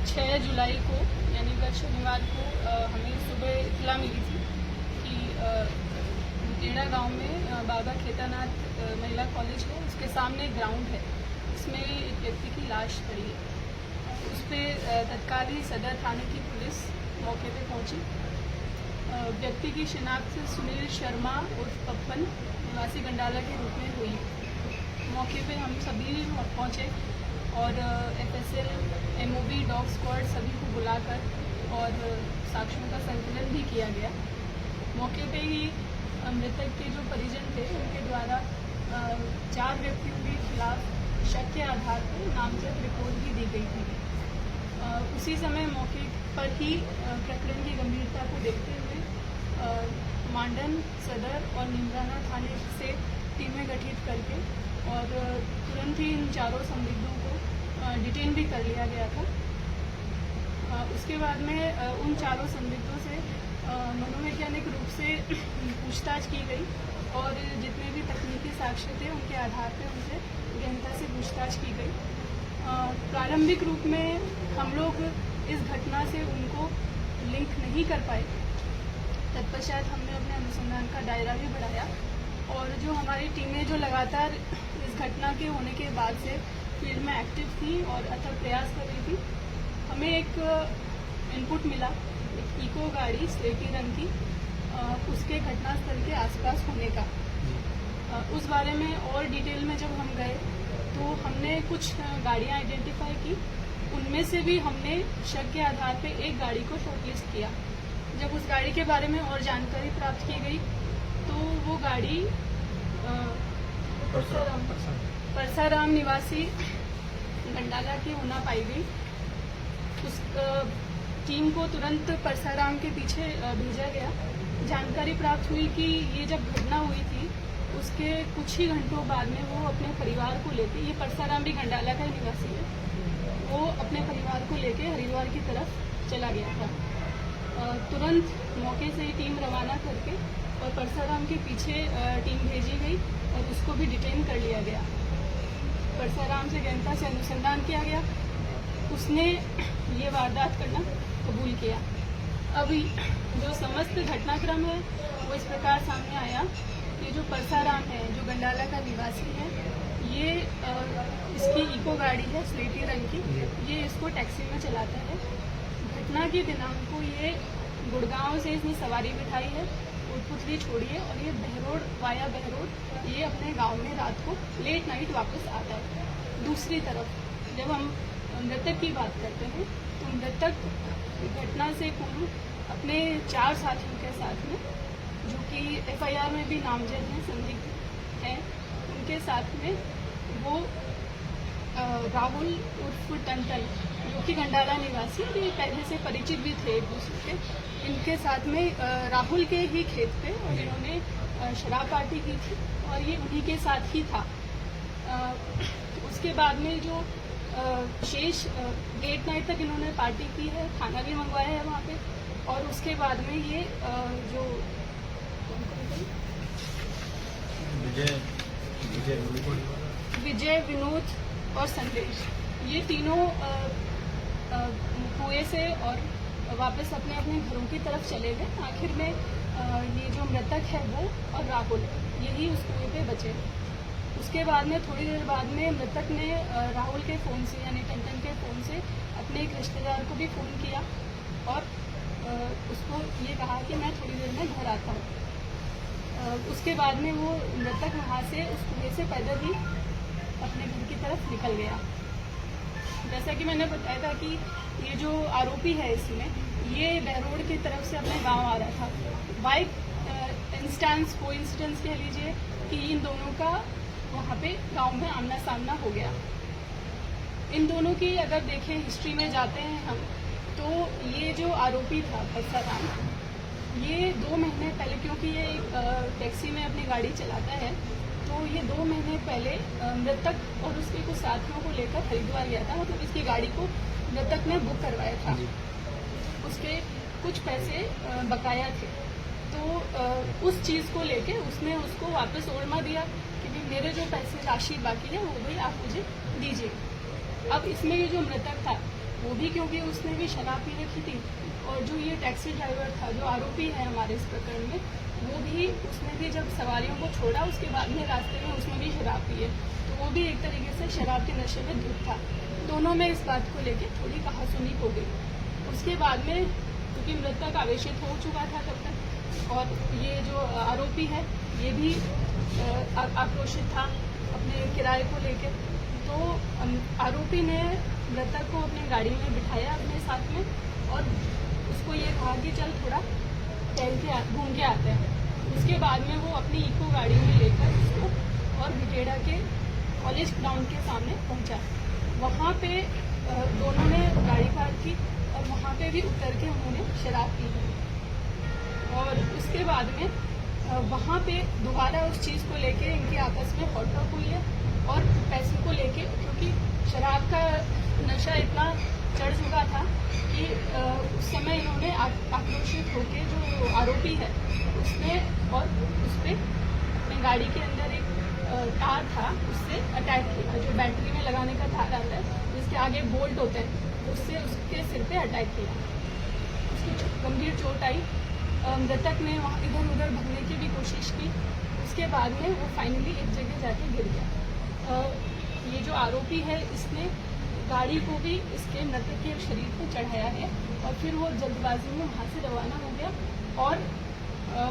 6 जुलाई को यानी गत शनिवार को हमें सुबह इत्तला मिली थी कि मुतेड़ा गांव में बाबा खेतानाथ महिला कॉलेज है, उसके सामने एक ग्राउंड है, उसमें एक व्यक्ति की लाश पड़ी है। उस पर तत्कालीन सदर थाने की पुलिस मौके पे पहुंची। व्यक्ति की शिनाख्त सुनील शर्मा उर्फ पप्पन निवासी गंडाला के रूप में हुई। मौके पे हम सभी पहुंचे और FSL, MOB, डॉग स्क्वाड सभी को बुलाकर और साक्ष्यों का संकलन भी किया गया। मौके पे ही मृतक के जो परिजन थे उनके द्वारा 4 व्यक्तियों के खिलाफ शक के आधार पर नामजद रिपोर्ट भी दी गई थी। उसी समय मौके पर ही प्रकरण की गंभीरता को देखते हुए मांडन, सदर और निमराना थाने से टीमें गठित करके और तुरंत ही इन 4 संदिग्धों को डिटेन भी कर लिया गया था। उसके बाद में उन 4 संदिग्धों से मनोवैज्ञानिक रूप से पूछताछ की गई और जितने भी तकनीकी साक्ष्य थे उनके आधार पर उनसे गहनता से पूछताछ की गई। प्रारंभिक रूप में हम लोग इस घटना से उनको लिंक नहीं कर पाए। तत्पश्चात हमने अपने अनुसंधान का दायरा भी बढ़ाया और जो हमारी टीमें जो लगातार इस घटना के होने के बाद से फील्ड में एक्टिव थी और अथक प्रयास कर रही थी, हमें एक इनपुट मिला, एक इको गाड़ी स्लेटी रंग की, उसके घटनास्थल के आसपास होने का। उस बारे में और डिटेल में जब हम गए तो हमने कुछ गाड़ियां आइडेंटिफाई की। उनमें से भी हमने शक के आधार पे एक गाड़ी को शॉर्टलिस्ट किया। जब उस गाड़ी के बारे में और जानकारी प्राप्त की गई तो वो गाड़ी परसाराम निवासी गंडाला की होना पाई गई। उस टीम को तुरंत परसाराम के पीछे भेजा गया। जानकारी प्राप्त हुई कि ये जब घटना हुई थी उसके कुछ ही घंटों बाद में वो अपने परिवार को लेके, ये परसाराम भी गंडाला का निवासी है, वो अपने परिवार को लेके हरिद्वार की तरफ चला गया था। तुरंत मौके से ही टीम रवाना करके और परसाराम के पीछे टीम भेजी गई और उसको भी डिटेन कर लिया गया। परसाराम से गहनता से अनुसंधान किया गया, उसने ये वारदात करना कबूल किया। अभी जो समस्त घटनाक्रम है वो इस प्रकार सामने आया। ये जो परसाराम है, जो गंडाला का निवासी है, ये इसकी इको गाड़ी है स्लेटी रंग की, ये इसको टैक्सी में चलाता है। घटना के दिनांक को ये गुड़गांव से इसने सवारी बिठाई है, उठपुतली छोड़ी है और ये बहरोड वाया बहरोड ये अपने गांव में रात को लेट नाइट वापस आता है। दूसरी तरफ जब हम मृतक की बात करते हैं तो मृतक घटना से पूर्व अपने 4 साथियों के साथ में, जो कि FIR में भी नामजद हैं, संदिग्ध हैं, उनके साथ में वो राहुल उर्फ टंटन, जो कि गंडाला निवासी, ये पहले से परिचित भी थे एक दूसरे के। इनके साथ में राहुल के ही खेत पे और इन्होंने शराब पार्टी की थी और ये उन्हीं के साथ ही था। उसके बाद में जो शेष लेट नाइट तक इन्होंने पार्टी की है, खाना भी मंगवाया है वहाँ पे। और उसके बाद में ये जो विजय, विनोद और संदेश, ये तीनों कुएं से और वापस अपने अपने घरों की तरफ चले गए। आखिर में ये जो मृतक है वो और राहुल, यही उस कुएं पे बचे। उसके बाद में थोड़ी देर बाद में मृतक ने राहुल के फ़ोन से यानी टंटन के फ़ोन से अपने एक रिश्तेदार को भी फ़ोन किया और उसको ये कहा कि मैं थोड़ी देर में घर आता हूँ। उसके बाद में वो मृतक वहाँ से उस कुएं से पैदल ही अपने घर की तरफ निकल गया। जैसा कि मैंने बताया था कि ये जो आरोपी है इसमें, ये बहरोड की तरफ से अपने गांव आ रहा था। बाई कोइंसिडेंस कह लीजिए कि इन दोनों का वहाँ पे गांव में आमना सामना हो गया। इन दोनों की अगर देखें हिस्ट्री में जाते हैं हम, तो ये जो आरोपी था परसाराम, ये 2 महीने पहले, क्योंकि ये टैक्सी में अपनी गाड़ी चलाता है, तो ये 2 महीने पहले मृतक और उसके कुछ साथियों को लेकर हरिद्वार गया था। मतलब इसकी गाड़ी को मृतक ने बुक करवाया था, उसके कुछ पैसे बकाया थे, तो उस चीज़ को लेके उसने उसको वापस ओरमा दिया कि भी मेरे जो पैसे राशि बाकी है वो भी आप मुझे दीजिए। अब इसमें ये जो मृतक था वो भी क्योंकि उसने भी शराब पी रखी थी, और जो ये टैक्सी ड्राइवर था जो आरोपी है हमारे इस प्रकरण में, वो भी उसने भी जब सवारियों को छोड़ा उसके बाद में रास्ते में उसने भी शराब पी है, तो वो भी एक तरीके से शराब के नशे में धुत था। दोनों में इस बात को लेके थोड़ी कहासुनी हो गई। उसके बाद में क्योंकि मृतक आवेशित हो चुका था तब तक, और ये जो आरोपी है ये भी आक्रोशित था अपने किराए को लेके, तो आरोपी ने मृतक को अपनी गाड़ी में बिठाया अपने साथ में, और उसको ये कहा कि चल थोड़ा टहल के घूम के आते हैं। उसके बाद में वो अपनी इको गाड़ी में लेकर उसको और बिटेड़ा के कॉलेज ग्राउंड के सामने पहुंचा। वहाँ पे दोनों ने गाड़ी पार्क की और वहाँ पे भी उतर के उन्होंने शराब पी है, और उसके बाद में वहाँ पे दोबारा उस चीज़ को लेके इनकी आपस में हॉटटॉक हुई है, और पैसे को लेके क्योंकि शराब का नशा इतना चढ़ चुका था कि उस समय इन्होंने आक्रोशित होकर जो आरोपी है उसने और उस पर अपने गाड़ी के अंदर एक तार था उससे अटैक किया, जो बैटरी में लगाने का तार आता है जिसके आगे बोल्ट होते हैं, उससे उसके सिर पे अटैक किया। उसकी गंभीर चोट आई। मृतक ने वहाँ इधर उधर भागने की भी कोशिश की। उसके बाद में वो फाइनली एक जगह जाके गिर गया। ये जो आरोपी है इसने गाड़ी को भी इसके मृतक के शरीर पर चढ़ाया है, और फिर वो जल्दबाजी में वहाँ से रवाना हो गया, और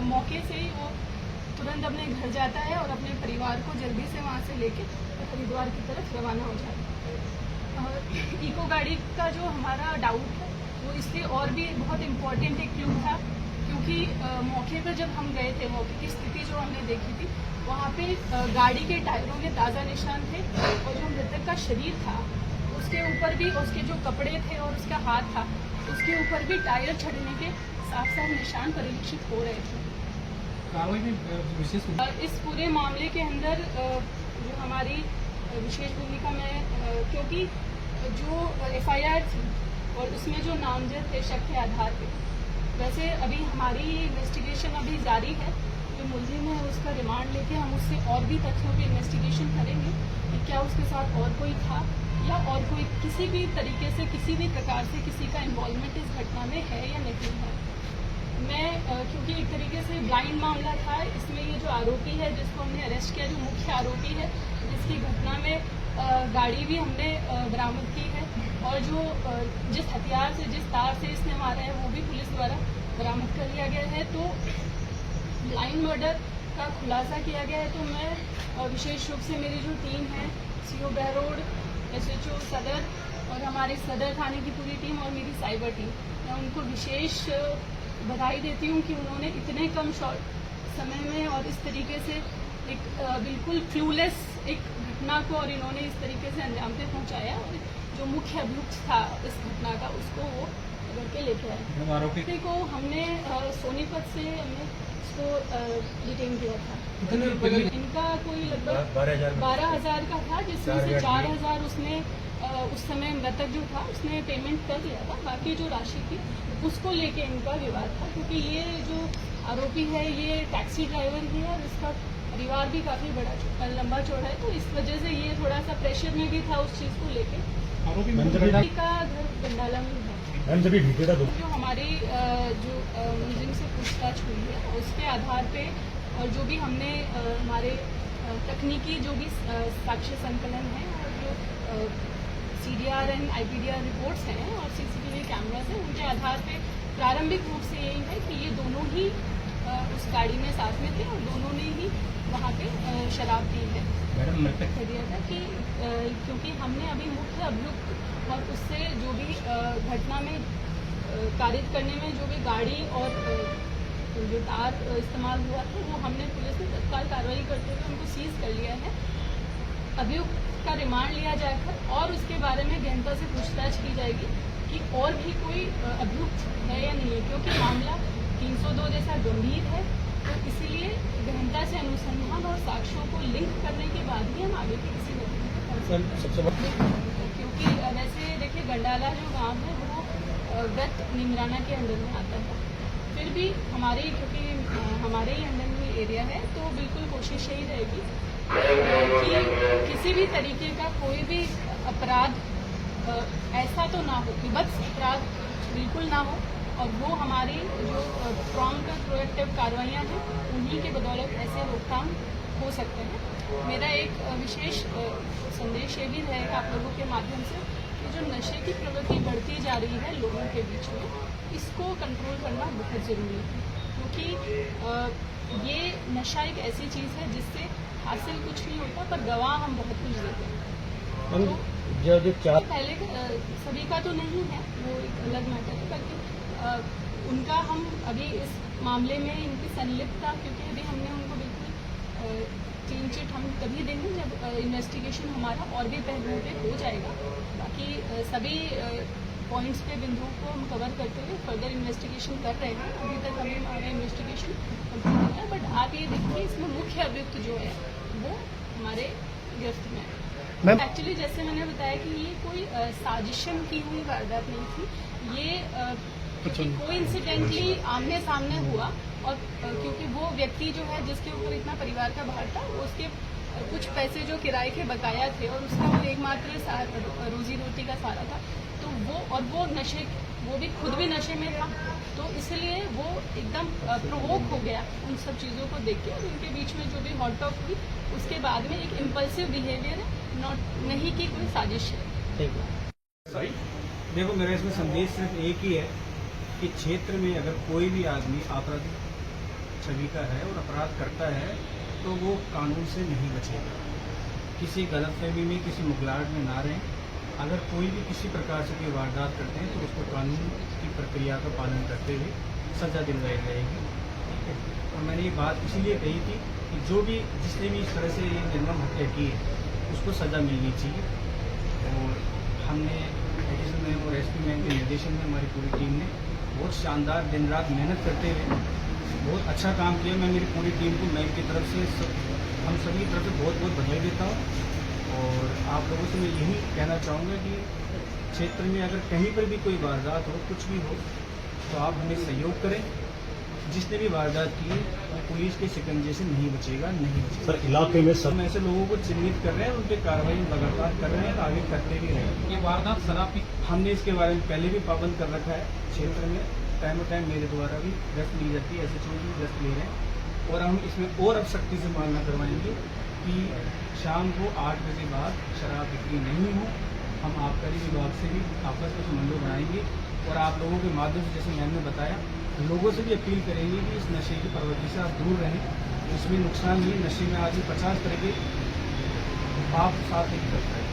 मौके से ही वो तुरंत अपने घर जाता है और अपने परिवार को जल्दी से वहाँ से लेके हरिद्वार की तरफ रवाना हो जाता है। इको गाड़ी का जो हमारा डाउट है वो इसलिए और भी बहुत इम्पोर्टेंट एक क्लू था, क्योंकि मौके पर जब हम गए थे, मौके की स्थिति जो हमने देखी थी, वहाँ पे गाड़ी के टायरों के ताज़ा निशान थे, और जो मृतक का शरीर था उसके ऊपर भी, उसके जो कपड़े थे और उसका हाथ था उसके ऊपर भी टायर छड़ने के साफ साफ निशान परिलक्षित हो रहे थे। इस पूरे मामले के अंदर जो हमारी विशेष भूमिका में, क्योंकि जो FIR थी और उसमें जो नामजद थे शक के आधार पे, वैसे अभी हमारी इन्वेस्टिगेशन अभी जारी है। जो मुलजिम है उसका रिमांड लेके हम उससे और भी तथ्यों की इन्वेस्टिगेशन करेंगे कि क्या उसके साथ और कोई था या और कोई किसी भी तरीके से किसी भी प्रकार से किसी का इन्वॉल्वमेंट इस घटना में है या नहीं है। मैं क्योंकि एक तरीके से ब्लाइंड मामला था, इसमें ये जो आरोपी है जिसको हमने अरेस्ट किया, जो मुख्य आरोपी है जिसकी घटना में गाड़ी भी हमने बरामद की है, और जो जिस हथियार से जिस तार से इसने मारा है वो भी पुलिस द्वारा बरामद कर लिया गया है। तो ब्लाइंड मर्डर का खुलासा किया गया है। तो मैं विशेष रूप से मेरी जो टीम है, CO बहरोड, SHO सदर और हमारे सदर थाने की पूरी टीम और मेरी साइबर टीम, मैं उनको विशेष बधाई देती हूँ कि उन्होंने इतने कम शॉर्ट समय में और इस तरीके से एक बिल्कुल क्लूलेस एक घटना को और इन्होंने इस तरीके से अंजाम पे पहुँचाया, और जो मुख्य अभियुक्त था इस घटना का उसको वो पकड़ के लेके आए। आरोपी को हमने सोनीपत से हमने इसको डिटेन किया था। इनका कोई लगभग 12,000 का था, जिसमें से 4,000 उसने उस समय मृतक जो था उसने पेमेंट कर दिया था। बाकी जो राशि थी उसको लेके इनका विवाद था, क्योंकि ये जो आरोपी है ये टैक्सी ड्राइवर ही है और इसका परिवार भी काफ़ी बड़ा लंबा चौड़ा है, तो इस वजह से ये थोड़ा सा प्रेशर में भी था उस चीज़ को लेके। आरोपी का घर गंडाला में है। जो हमारी जो मुलजिम से पूछताछ हुई है उसके आधार पे और जो भी हमने हमारे तकनीकी जो भी साक्ष्य संकलन है और जो CDR एंड IPDR रिपोर्ट्स हैं और CCTV कैमरास हैं, उनके आधार पे प्रारंभिक रूप से यही है कि ये दोनों ही उस गाड़ी में साथ में थे और दोनों ने ही वहाँ पे शराब पी है। मैडम कह दिया था कि क्योंकि हमने अभी मुख्य अभियुक्त और उससे जो भी घटना में कारित करने में जो भी गाड़ी और जो तार इस्तेमाल हुआ था वो हमने पुलिस ने तत्काल कार्रवाई करते हुए उनको सीज कर लिया है। अभियुक्त का रिमांड लिया जाकर और उसके बारे में गहनता से पूछताछ की जाएगी कि और भी कोई अभियुक्त है या नहीं है, क्योंकि मामला 302 जैसा गंभीर है, तो इसीलिए गहनता से अनुसंधान और साक्ष्यों को लिंक करने के बाद ही हम आगे की किसी नतीजे पर क्योंकि वैसे देखिए गंडाला जो गांव है वो गत निमराना के अंदर में आता है, फिर भी हमारे क्योंकि हमारे ही अंदर में एरिया है तो बिल्कुल कोशिश यही रहेगी कि किसी भी तरीके का कोई भी अपराध ऐसा तो ना हो, विभत्स अपराध बिल्कुल ना हो, और वो हमारी जो प्रॉम्प्ट प्रोएक्टिव कार्रवाइयाँ हैं उन्हीं के बदौलत ऐसे रोकथाम हो सकते हैं। मेरा एक विशेष संदेश ये भी रहेगा आप लोगों के माध्यम से कि जो नशे की प्रवृत्ति बढ़ती जा रही है लोगों के बीच में, इसको कंट्रोल करना बहुत ज़रूरी है, क्योंकि ये नशा एक ऐसी चीज़ है जिससे हासिल कुछ नहीं होता पर गवाह हम बहुत कुछ देते हैं। तो पहले सभी का तो नहीं है, वो एक अलग मैटर है, बल्कि उनका हम अभी इस मामले में इनकी संलिप्तता, क्योंकि अभी हमने उनको बिल्कुल क्लीन चिट हम तभी देंगे जब इन्वेस्टिगेशन हमारा और भी पहलुओं पे हो जाएगा। बाकी सभी पॉइंट्स पे बिंदुओं को हम कवर करते हुए फर्दर इन्वेस्टिगेशन कर रहे हैं। अभी तक हमें हमारा इन्वेस्टिगेशन कंप्लीट होता है, बट आप ये देखिए इसमें मुख्य अभियुक्त जो है वो हमारे गिरफ्त में है। एक्चुअली जैसे मैंने बताया कि ये कोई साजिशन की हुई वारदात नहीं थी, ये कोइंसिडेंटली आमने सामने हुआ, और क्योंकि वो व्यक्ति जो है जिसके ऊपर इतना परिवार का भार था, उसके कुछ पैसे जो किराए के बकाया थे और उसका वो एकमात्र रोजी रोटी का सहारा था, तो वो नशे, वो भी खुद भी नशे में था, तो इसलिए वो एकदम प्रोवोक हो गया उन सब चीज़ों को देख के, और उनके बीच में जो भी हॉट टॉक हुई उसके बाद में एक इम्पल्सिव बिहेवियर है, नहीं कि कोई साजिश है। देखो, मेरा इसमें संदेश सिर्फ एक ही है कि क्षेत्र में अगर कोई भी आदमी आपराधिक छवि का है और अपराध करता है तो वो कानून से नहीं बचेगा। किसी गलतफहमी में, किसी मुगलाहट में ना रहें। अगर कोई भी किसी प्रकार से कोई वारदात करते हैं तो उसको कानून की प्रक्रिया का पालन करते हुए सजा दिलवाई जाएगी। और मैंने ये बात इसीलिए कही थी कि जो भी जिसने भी इस तरह से ये निर्मम हत्या की है उसको सजा मिलनी चाहिए। और हमने एडिशन मैम और एसपी मैम के निर्देशन में हमारी पूरी टीम ने बहुत शानदार दिन रात मेहनत करते हुए बहुत अच्छा काम किया। मैं मेरी पूरी टीम को मैम की तरफ से हम सभी की तरफ से बहुत बहुत बधाई देता हूँ। और आप लोगों से मैं यही कहना चाहूँगा कि क्षेत्र में अगर कहीं पर भी कोई वारदात हो, कुछ भी हो, तो आप हमें सहयोग करें। जिसने भी वारदात की वो पुलिस के शिकंजे से नहीं बचेगा, नहीं बचेगा। सर, इलाके में सब ऐसे लोगों को चिन्हित कर रहे हैं, उनके कार्रवाई लगातार कर रहे हैं, आगे करते भी रहेंगे। ये वारदात शराब की, हमने इसके बारे में पहले भी पाबंद कर रखा है। क्षेत्र में टाइम टू टाइम मेरे द्वारा भी गश्त ली जाती है, SHO भी गश्त ले रहे हैं। और हम इसमें और अब सख्ती से मानना करवाएंगे कि शाम को 8 बजे बाद शराब बिक्री नहीं हो। हम आबकारी विभाग से भी आपस में समन्वय बनाएंगे और आप लोगों के माध्यम से, जैसे मैम ने बताया, लोगों से भी अपील करेंगे कि इस नशे की प्रवृत्ति से आप दूर रहें। इसमें नुकसान ही, नशे में आज 50 तरह के पाप साथ नहीं करता है।